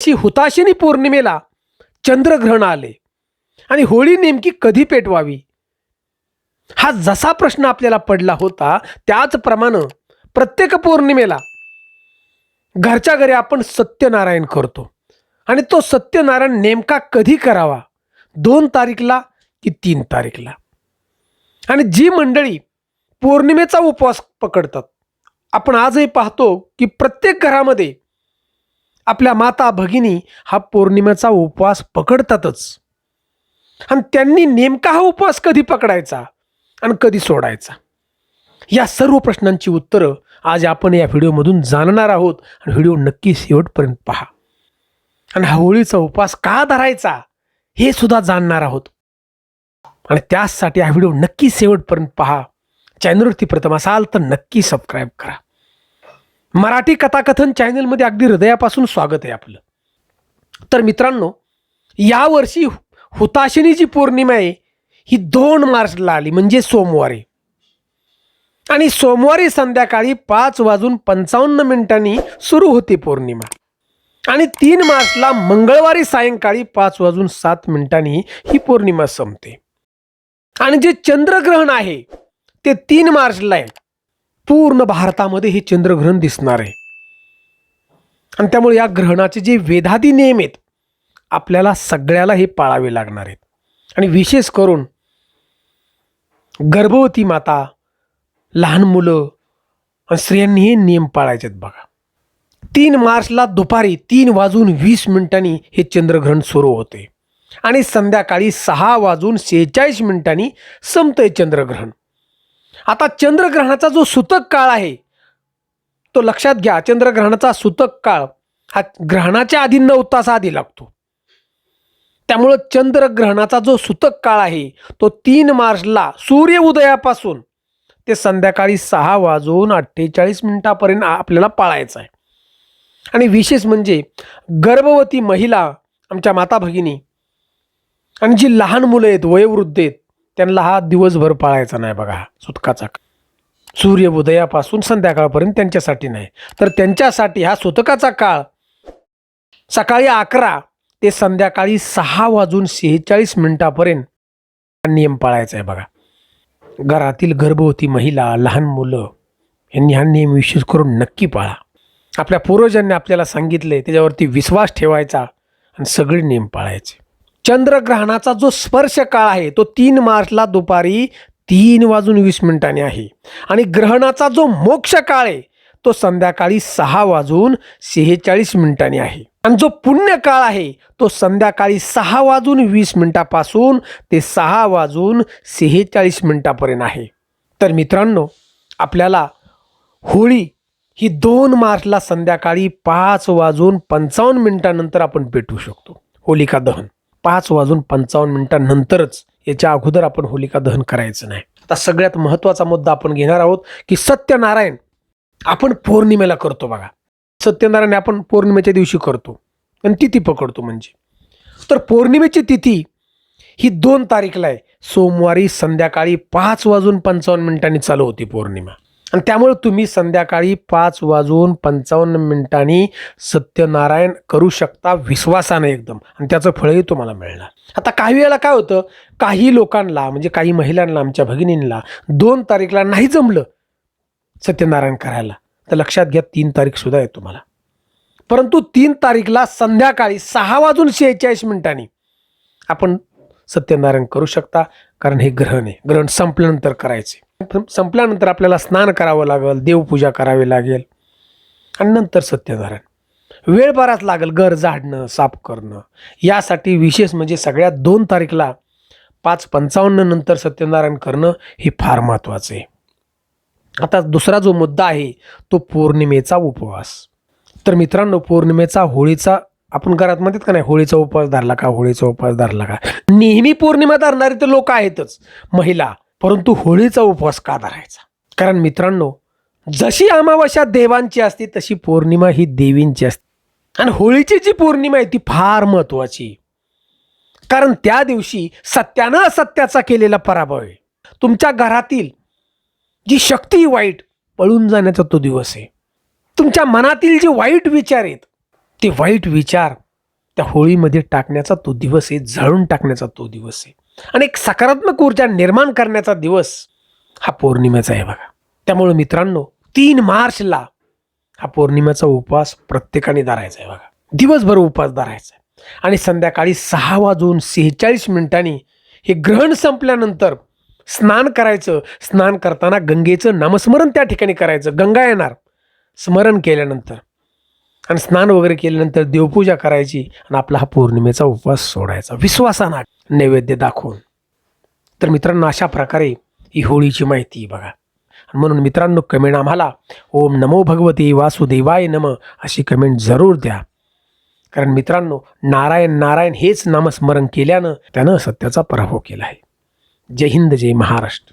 हुताशिनी पौर्णिमेला चंद्रग्रहण आले आणि होळी नेमकी कधी पेटवावी, हा जसा प्रश्न आपल्याला पडला होता त्याचप्रमाणे प्रत्येक पौर्णिमेला घरच्या घरी आपण सत्यनारायण करतो आणि तो सत्यनारायण नेमका कधी करावा, 2 तारीखला की 3 तारीखला. आणि जी मंडळी पौर्णिमेचा उपवास पकडतात, आपण आजही पाहतो की प्रत्येक घरामध्ये आपल्या माता भगिनी हा पौर्णिमेचा उपवास पकडतातच. आणि त्यांनी नेमका हा उपवास कधी पकडायचा आणि कधी सोडायचा, या सर्व प्रश्नांची उत्तरं आज आपण या व्हिडिओमधून जाणणार आहोत. आणि व्हिडिओ नक्की शेवटपर्यंत पहा. आणि हा होळीचा उपवास का धरायचा हे सुद्धा जाणणार आहोत. आणि त्यासाठी हा व्हिडिओ नक्की शेवटपर्यंत पहा. चॅनलवरती प्रथम असाल तर नक्की सबस्क्राईब करा. मराठी कथाकथन चॅनलमध्ये अगदी हृदयापासून स्वागत आहे आपलं. तर मित्रांनो, यावर्षी हुताशिनी जी पौर्णिमा आहे ही 2 मार्चला आली, म्हणजे सोमवारी. आणि सोमवारी संध्याकाळी 5:55 सुरू होती पौर्णिमा. आणि 3 मार्चला मंगळवारी सायंकाळी 5:07 ही पौर्णिमा संपते. आणि जे चंद्रग्रहण आहे ते 3 मार्चला आहे. पूर्ण भारतामध्ये हे चंद्रग्रहण दिसणार आहे. आणि त्यामुळे या ग्रहणाचे जे वेदादी नियम आहेत आपल्याला सगळ्याला हे पाळावे लागणार आहेत. आणि विशेष करून गर्भवती माता, लहान मुलं आणि स्त्रियांनी हे नियम पाळायचे आहेत बघा. 3 मार्चला दुपारी 3:20 हे चंद्रग्रहण सुरू होते आणि संध्याकाळी 6:46 संपते चंद्रग्रहण. आता चंद्रग्रहणाचा जो सूतक काळ आहे तो लक्षात घ्या. चंद्रग्रहणाचा सूतक काळ हा ग्रहणाच्या आधी 9 तास आधी लागतो. त्यामुळं चंद्रग्रहणाचा जो सूतक काळ आहे तो 3 मार्चला सूर्य उदयापासून ते संध्याकाळी 6:48 आपल्याला पाळायचा आहे. आणि विशेष म्हणजे गर्भवती महिला, आमच्या माता भगिनी आणि जी लहान मुलं आहेत, वयोवृद्ध आहेत, त्यांना हा दिवसभर पाळायचा नाही बघा. सुतकाचा सूर्य उदयापासून संध्याकाळपर्यंत त्यांच्यासाठी नाही, तर त्यांच्यासाठी हा सुतकाचा काळ सकाळी 11 ते संध्याकाळी 6:46 नियम पाळायचा आहे बघा. घरातील गर्भवती महिला, लहान मुलं यांनी हा नियम विशेष करून नक्की पाळा. आपल्या पूर्वजांनी आपल्याला सांगितले त्याच्यावरती विश्वास ठेवायचा आणि सगळे नियम पाळायचे. चंद्रग्रहणाचा जो स्पर्श काळ आहे तो 3 मार्चला दुपारी 3:20 आहे. आणि ग्रहणाचा जो मोक्ष काळ आहे तो संध्याकाळी 6:46 आहे. आणि जो पुण्य काळ आहे तो संध्याकाळी 6:20 पासून ते 6:46 आहे. तर मित्रांनो, आपल्याला होळी ही 2 मार्चला संध्याकाळी 5:55 नंतर आपण पेटवू शकतो. होलिका दहन 5:55 नंतरच, याच्या अगोदर आपण होलिका दहन करायचं नाही. आता सगळ्यात महत्त्वाचा मुद्दा आपण घेणार आहोत की सत्यनारायण आपण पौर्णिमेला करतो बघा. सत्यनारायण आपण पौर्णिमेच्या दिवशी करतो आणि तिथी पकडतो म्हणजे. तर पौर्णिमेची तिथी ही 2 तारीखला आहे. सोमवारी संध्याकाळी 5:55 चालू होती पौर्णिमा. आणि त्यामुळे तुम्ही संध्याकाळी 5:55 सत्यनारायण करू शकता विश्वासाने एकदम, आणि त्याचं फळही तुम्हाला मिळणार. आता काही वेळेला काय होतं, काही लोकांना म्हणजे काही महिलांना, आमच्या भगिनींना 2 तारीखला नाही जमलं सत्यनारायण करायला, तर लक्षात घ्या 3 तारीख सुद्धा आहे तुम्हाला. परंतु 3 तारीखला संध्याकाळी 6:46 आपण सत्यनारायण करू शकता. कारण हे ग्रहण आहे. ग्रहण संपल्यानंतर करायचे. संपल्यानंतर आपल्याला स्नान करावं लागेल, देवपूजा करावी लागेल आणि नंतर सत्यनारायण. वेळ बराच लागेल, घर झाडणं, साफ करणं. यासाठी विशेष म्हणजे सगळ्यात 2 तारीखला 5:55 नंतर सत्यनारायण करणं हे फार महत्त्वाचं आहे. आता दुसरा जो मुद्दा आहे तो पौर्णिमेचा उपवास. तर मित्रांनो, पौर्णिमेचा, होळीचा आपण घरात म्हणतात का नाही, होळीचा उपवास धरला का, होळीचा उपवास धरला का. नेहमी पौर्णिमा धरणारे तर लोक आहेतच महिला, परंतु होळीचा उपवास का धरायचा? कारण मित्रांनो, जशी अमावस्या देवांची असते तशी पौर्णिमा ही देवींची असते. आणि होळीची जी पौर्णिमा आहे ती फार महत्त्वाची, कारण त्या दिवशी सत्यानं असत्याचा केलेला पराभव आहे. तुमच्या घरातील जी शक्ती वाईट पळून जाण्याचा तो दिवस आहे. तुमच्या मनातील जे वाईट विचार आहेत ते वाईट विचार त्या होळीमध्ये टाकण्याचा तो दिवस आहे, जाळून टाकण्याचा तो दिवस आहे आणि एक सकारात्मक ऊर्जा निर्माण करण्याचा दिवस हा पौर्णिमेचा आहे बघा. त्यामुळे मित्रांनो 3 मार्चला हा पौर्णिमेचा उपवास प्रत्येकाने धरायचा आहे बघा. दिवसभर उपवास धरायचा आहे आणि संध्याकाळी 6:46 हे ग्रहण संपल्यानंतर स्नान करायचं. स्नान करताना गंगेचं नामस्मरण त्या ठिकाणी करायचं. गंगा येणार स्मरण केल्यानंतर आणि स्नान वगैरे केल्यानंतर देवपूजा करायची आणि आपला हा पौर्णिमेचा उपवास सोडायचा विश्वासानं नैवेद्य दाखवून. तर मित्रांनो अशा प्रकारे ही होळीची माहिती बघा. म्हणून मित्रांनो कमेंट आम्हाला ओम नमो भगवते वासुदेवाय नमः अशी कमेंट जरूर द्या. कारण मित्रांनो नारायण नारायण हेच नामस्मरण केल्यानं त्यानं सत्याचा पराभव केला आहे. जय हिंद जय महाराष्ट्र.